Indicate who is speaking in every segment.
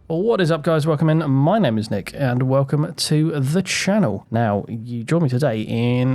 Speaker 1: What is up, guys? Welcome in. My name is Nick and welcome to the channel. Now, you join me today in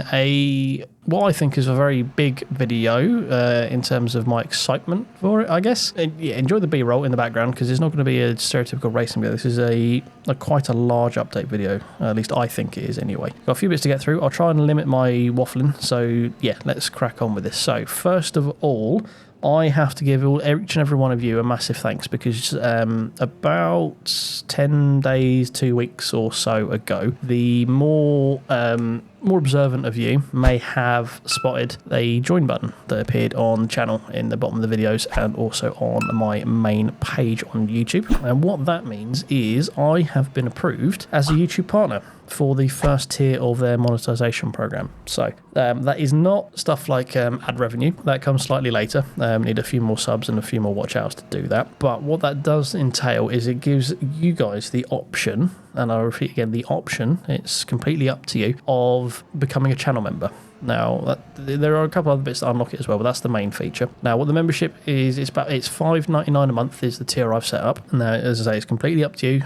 Speaker 1: what I think is a very big video in terms of my excitement for it, I guess. Yeah, enjoy the B-roll in the background because it's not going to be a stereotypical racing video. This is a quite a large update video, at least I think it is anyway. Got a few bits to get through. I'll try and limit my waffling, so yeah, let's crack on with this. So, first of all, I have to give each and every one of you a massive thanks because about 10 days, 2 weeks or so ago, the more observant of you may have spotted a join button that appeared on the channel in the bottom of the videos and also on my main page on YouTube. And what that means is I have been approved as a YouTube partner for the first tier of their monetization program. So that is not stuff like ad revenue. That comes slightly later. Need a few more subs and a few more watch hours to do that. But what that does entail is it gives you guys the option, and I'll repeat again, the option, it's completely up to you, of becoming a channel member. Now, there are a couple other bits that unlock it as well, but that's the main feature. Now, what the membership is, it's $5.99 a month is the tier I've set up. Now, as I say, it's completely up to you.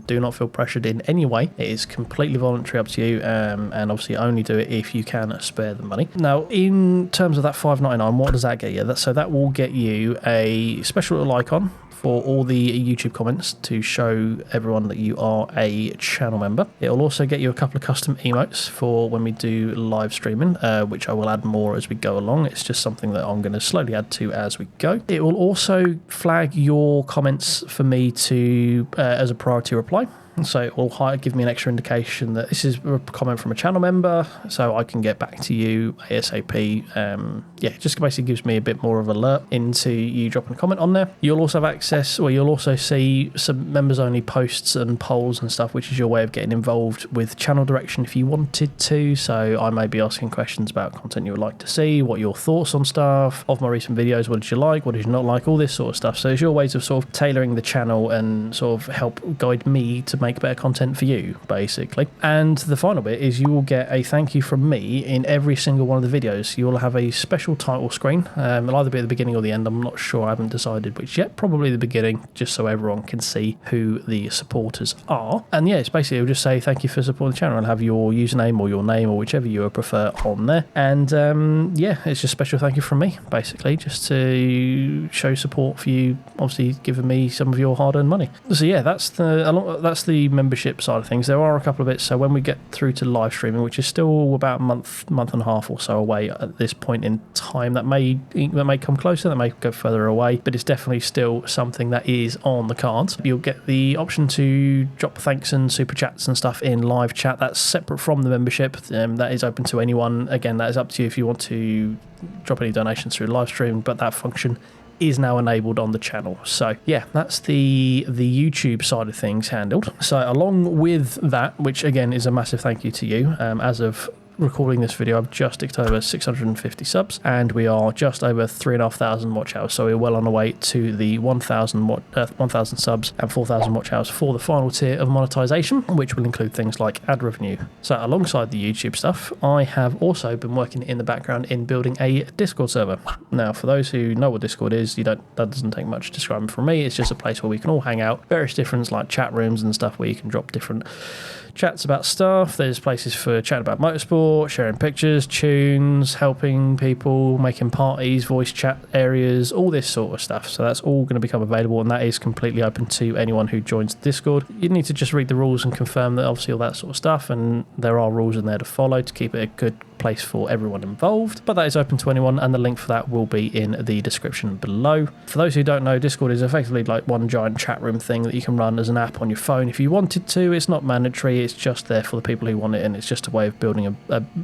Speaker 1: Do not feel pressured in any way. It is completely voluntary up to you, and obviously only do it if you can spare the money. Now, in terms of that $5.99, what does that get you? So that will get you a special little icon for all the YouTube comments to show everyone that you are a channel member. It will also get you a couple of custom emotes for when we do live streaming, which I will add more as we go along. It's just something that I'm going to slowly add to as we go. It will also flag your comments for me to as a priority reply. So it will give me an extra indication that this is a comment from a channel member, so I can get back to you ASAP. Yeah, it just basically gives me a bit more of an alert into you dropping a comment on there. You'll also have access, or you'll also see some members-only posts and polls and stuff, which is your way of getting involved with channel direction if you wanted to. So I may be asking questions about content you would like to see, what are your thoughts on stuff, of my recent videos, what did you like, what did you not like, all this sort of stuff. So it's your ways of sort of tailoring the channel and sort of help guide me to make better content for you, basically. And the final bit is you will get a thank you from me in every single one of the videos. You will have a special title screen. It'll either be at the beginning or the end. I'm not sure. I haven't decided which yet. Probably the beginning, just so everyone can see who the supporters are. And yeah, it's basically, it'll just say thank you for supporting the channel and have your username or your name or whichever you prefer on there. And yeah, it's just special thank you from me, basically, just to show support for you, obviously giving me some of your hard-earned money. So yeah, that's the membership side of things. There are a couple of bits, so when we get through to live streaming, which is still about a month and a half or so away at this point in time, that may come closer, that may go further away, but it's definitely still something that is on the cards. You'll get the option to drop thanks and super chats and stuff in live chat. That's separate from the membership. That is open to anyone. Again, that is up to you if you want to drop any donations through live stream, but that function is now enabled on the channel. So yeah, that's the YouTube side of things handled. So along with that, which again is a massive thank you to you, as of recording this video, I've just ticked over 650 subs and we are just over 3,500 watch hours, so we're well on our way to the 1,000 subs and 4,000 watch hours for the final tier of monetization, which will include things like ad revenue. So alongside the YouTube stuff, I have also been working in the background in building a Discord server. Now, for those who know what Discord is, that doesn't take much describing from me. It's just a place where we can all hang out, various different like chat rooms and stuff where you can drop different chats about stuff. There's places for chatting about motorsport, sharing pictures, tunes, helping people, making parties, voice chat areas, all this sort of stuff. So that's all going to become available, and that is completely open to anyone who joins Discord. You need to just read the rules and confirm that obviously all that sort of stuff, and there are rules in there to follow to keep it a good place for everyone involved, but that is open to anyone, and the link for that will be in the description below. For those who don't know, Discord is effectively like one giant chat room thing that you can run as an app on your phone if you wanted to. It's not mandatory, it's just there for the people who want it, and it's just a way of building a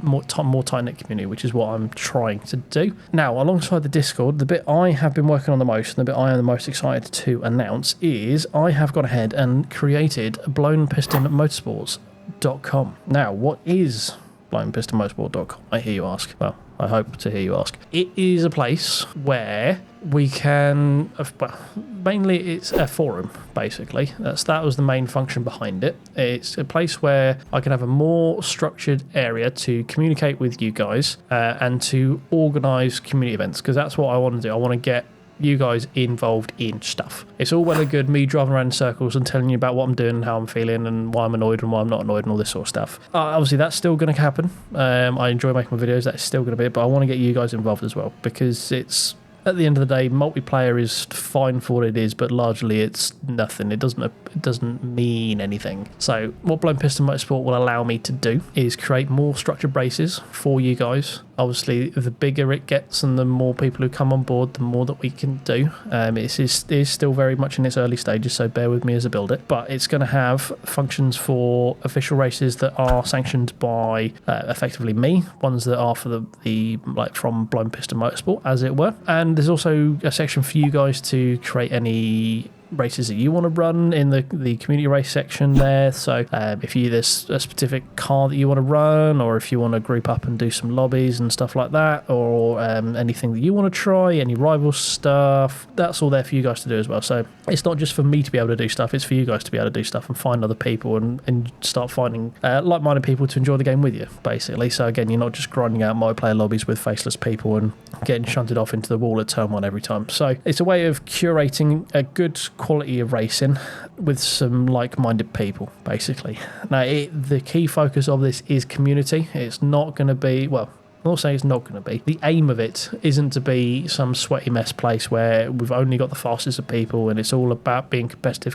Speaker 1: more tight-knit community, which is what I'm trying to do. Now, alongside the Discord, the bit I have been working on the most, and the bit I am the most excited to announce, is I have gone ahead and created blownpistonmotorsports.com. Now, what is blownpistonmotorsport.com, I hear you ask? Well, I hope to hear you ask. It is a place where we can, well, mainly it's a forum, basically. That was the main function behind it. It's a place where I can have a more structured area to communicate with you guys and to organise community events, because that's what I want to do. I want to get you guys involved in stuff. It's all well and good me driving around in circles and telling you about what I'm doing and how I'm feeling and why I'm annoyed and why I'm not annoyed and all this sort of stuff. Obviously, that's still going to happen. I enjoy making my videos. That's still going to be it, but I want to get you guys involved as well, because it's, at the end of the day, multiplayer is fine for what it is, but largely it's nothing. It doesn't mean anything. So what Blown Piston Motorsport will allow me to do is create more structured races for you guys. Obviously, the bigger it gets and the more people who come on board, the more that we can do. It is still very much in its early stages, so bear with me as I build it. But it's going to have functions for official races that are sanctioned by effectively me, ones that are for the like from Blown Piston Motorsport, as it were. And there's also a section for you guys to create any races that you want to run in the community race section there. So if there's a specific car that you want to run, or if you want to group up and do some lobbies and stuff like that, or anything that you want to try, any rival stuff, that's all there for you guys to do as well. So it's not just for me to be able to do stuff, it's for you guys to be able to do stuff and find other people and start finding like-minded people to enjoy the game with you, basically. So again, you're not just grinding out multiplayer lobbies with faceless people and getting shunted off into the wall at turn 1 every time. So it's a way of curating a good quality of racing with some like-minded people, basically. Now, the key focus of this is community. It's not going to be, well, I'm not saying it's not going to be. The aim of it isn't to be some sweaty mess place where we've only got the fastest of people and it's all about being competitive.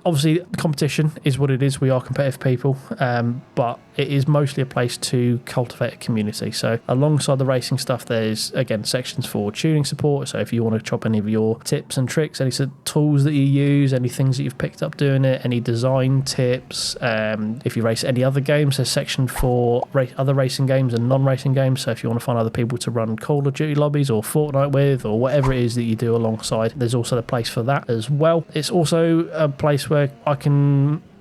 Speaker 1: Obviously, the competition is what it is. We are competitive people, but it is mostly a place to cultivate a community. So alongside the racing stuff, there's, again, sections for tuning support. So if you want to chop any of your tips and tricks, any sort of tools that you use, any things that you've picked up doing it, any design tips, if you race any other games, there's a section for other racing games and non-racing games. So if you want to find other people to run Call of Duty lobbies or Fortnite with, or whatever it is that you do alongside, there's also a place for that as well. It's also a place where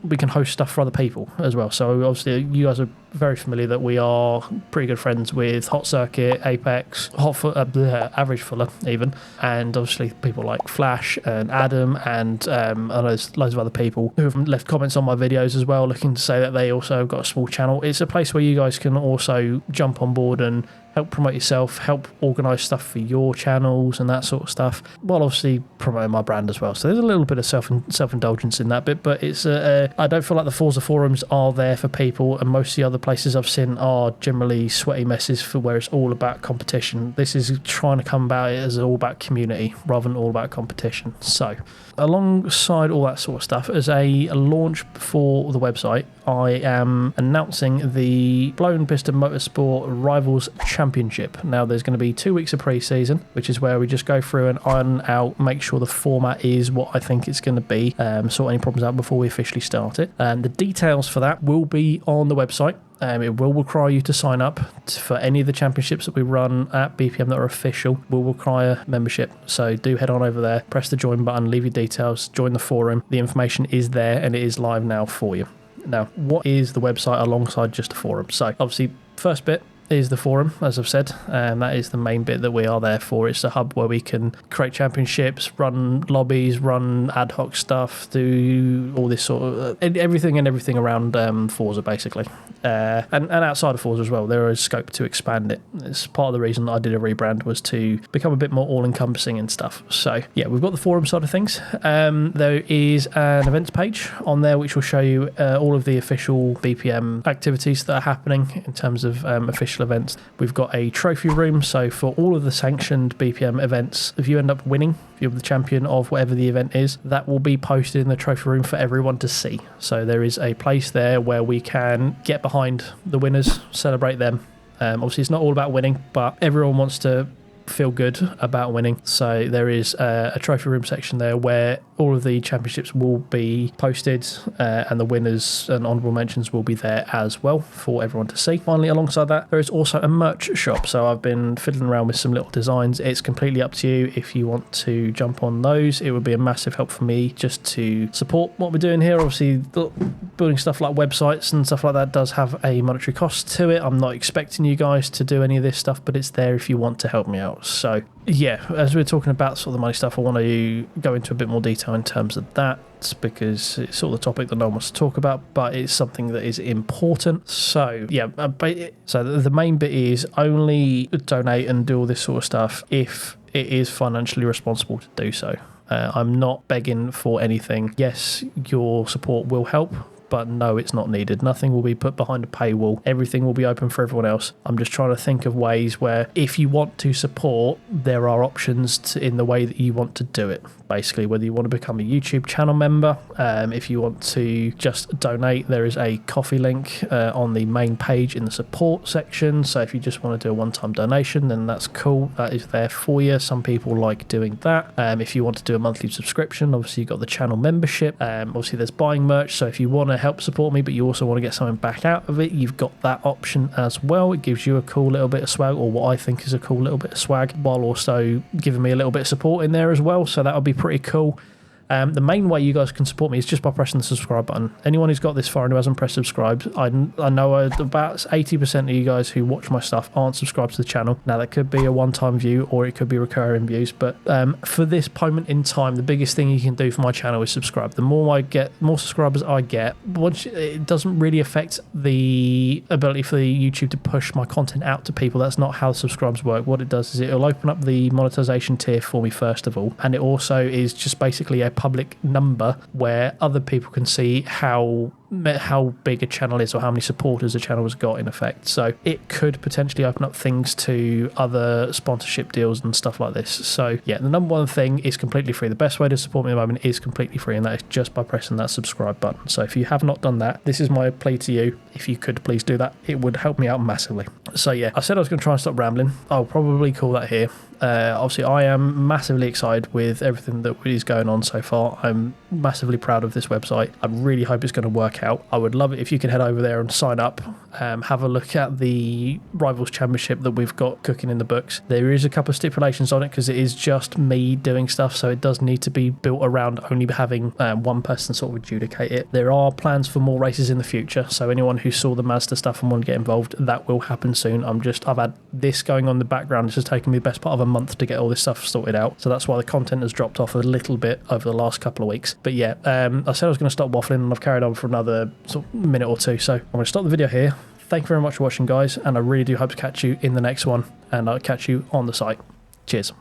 Speaker 1: we can host stuff for other people as well. So obviously you guys are very familiar that we are pretty good friends with Hot Circuit, Apex, Average Fuller even, and obviously people like Flash and Adam, and I know there's loads of other people who have left comments on my videos as well, looking to say that they also have got a small channel. It's a place where you guys can also jump on board and help promote yourself, help organise stuff for your channels and that sort of stuff, while obviously promoting my brand as well. So there's a little bit of self-indulgence in that bit, but it's I don't feel like the Forza forums are there for people, and most of the other places I've seen are generally sweaty messes for where it's all about competition. This is trying to come about it as all about community rather than all about competition. So alongside all that sort of stuff, as a launch for the website, I am announcing the Blown Piston Motorsport Rivals Championship. Now, there's going to be 2 weeks of pre-season, which is where we just go through and iron out, make sure the format is what I think it's going to be, sort any problems out before we officially start it. And the details for that will be on the website. It will require you to sign up for any of the championships that we run at BPM that are official. Will require membership. So do head on over there, press the join button, leave your details, join the forum. The information is there and it is live now for you. Now, what is the website alongside just a forum? So obviously, first bit is the forum, as I've said, and that is the main bit that we are there for. It's a hub where we can create championships, run lobbies, run ad hoc stuff, do all this sort of everything around Forza, basically, and outside of Forza as well. There is scope to expand it. It's part of the reason that I did a rebrand, was to become a bit more all-encompassing and stuff. So yeah, we've got the forum side of things. There is an events page on there which will show you all of the official BPM activities that are happening in terms of official events. We've got a trophy room, so for all of the sanctioned BPM events, if you end up winning, if you're the champion of whatever the event is, that will be posted in the trophy room for everyone to see. So there is a place there where we can get behind the winners, celebrate them. Obviously it's not all about winning, but everyone wants to feel good about winning, so there is a trophy room section there where all of the championships will be posted, and the winners and honourable mentions will be there as well for everyone to see. Finally, alongside that, there is also a merch shop. So I've been fiddling around with some little designs. It's completely up to you if you want to jump on those. It would be a massive help for me just to support what we're doing here. Obviously, building stuff like websites and stuff like that does have a monetary cost to it. I'm not expecting you guys to do any of this stuff, but it's there if you want to help me out. So yeah, as we're talking about sort of the money stuff, I want to go into a bit more detail in terms of that, because it's sort of the topic that no one wants to talk about, but it's something that is important. So yeah, so the main bit is only donate and do all this sort of stuff if it is financially responsible to do so. I'm not begging for anything. Yes, your support will help, but no, it's not needed. Nothing will be put behind a paywall. Everything will be open for everyone else. I'm just trying to think of ways where if you want to support, there are options in the way that you want to do it. Basically, whether you want to become a YouTube channel member, if you want to just donate, there is a Coffee link on the main page in the support section. So if you just want to do a one-time donation, then that's cool. That is there for you. Some people like doing that. If you want to do a monthly subscription, obviously you've got the channel membership. Obviously there's buying merch. So if you want to help support me, but you also want to get something back out of it, you've got that option as well. It gives you a cool little bit of swag, or what I think is a cool little bit of swag, while also giving me a little bit of support in there as well. So that would be pretty cool. The main way you guys can support me is just by pressing the subscribe button. Anyone who's got this far and who hasn't pressed subscribe, I know about 80% of you guys who watch my stuff aren't subscribed to the channel. Now, that could be a one-time view or it could be recurring views, but for this moment in time, the biggest thing you can do for my channel is subscribe. The more subscribers I get, it doesn't really affect the ability for the YouTube to push my content out to people. That's not how subscribes work. What it does is it'll open up the monetization tier for me first of all, and it also is just basically a public number where other people can see how big a channel is or how many supporters a channel has got, in effect. So it could potentially open up things to other sponsorship deals and stuff like this. So yeah, the number one thing is completely free. The best way to support me at the moment is completely free, and that is just by pressing that subscribe button. So if you have not done that, this is my plea to you. If you could please do that, it would help me out massively. So yeah, I said I was going to try and stop rambling. I'll probably call that here. Obviously I am massively excited with everything that is going on so far. I'm massively proud of this website. I really hope it's going to work out. I would love it if you could head over there and sign up, have a look at the Rivals Championship that we've got cooking in the books. There is a couple of stipulations on it because it is just me doing stuff, so it does need to be built around only having one person sort of adjudicate it. There are plans for more races in the future, so anyone who saw the Mazda stuff and want to get involved, that will happen soon. I've had this going on in the background. It's just taken me the best part of a month to get all this stuff sorted out, so that's why the content has dropped off a little bit over the last couple of weeks. But yeah, I said I was going to stop waffling, and I've carried on for another sort of minute or two, so I'm going to stop the video here. Thank you very much for watching, guys, and I really do hope to catch you in the next one, and I'll catch you on the site. Cheers.